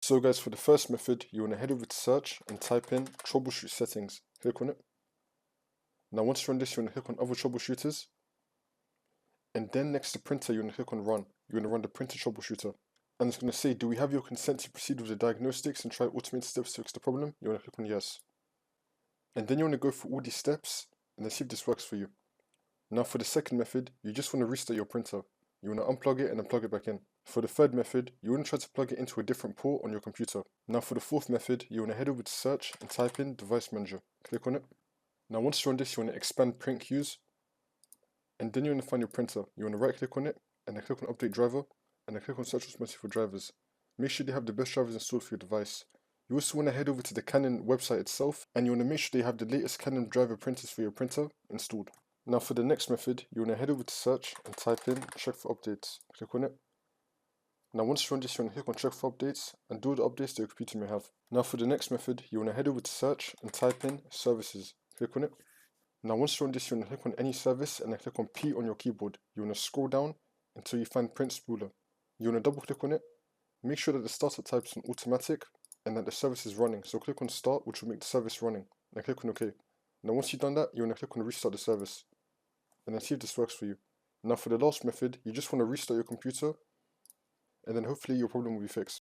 So guys, for the first method, you want to head over to search and type in troubleshoot settings. Click on it. Now once you're on this, you want to click on other troubleshooters. And then next to printer, you want to click on run. You want to run the printer troubleshooter. And it's going to say, do we have your consent to proceed with the diagnostics and try automated steps to fix the problem? You want to click on yes. And then you want to go through all these steps and then see if this works for you. Now for the second method, you just want to restart your printer. You want to unplug it and then plug it back in. For the third method, you want to try to plug it into a different port on your computer. Now for the fourth method, you want to head over to search and type in device manager. Click on it. Now once you're on this, you want to expand print queues. And then you want to find your printer. You want to right click on it and then click on update driver and then click on search automatically for drivers. Make sure they have the best drivers installed for your device. You also want to head over to the Canon website itself and you want to make sure they have the latest Canon driver printers for your printer installed. Now for the next method, you want to head over to search and type in check for updates. Click on it. Now once you're on this, you want to click on check for updates and do the updates that your computer may have. Now for the next method, you want to head over to search and type in services. Click on it. Now once you're on this, you want to click on any service and then click on P on your keyboard. You want to scroll down until you find print spooler. You want to double click on it. Make sure that the startup type is on automatic and that the service is running. So click on start, which will make the service running. And click on OK. Now once you've done that, you want to click on restart the service. And then see if this works for you. Now for the last method, you just want to restart your computer and then hopefully your problem will be fixed.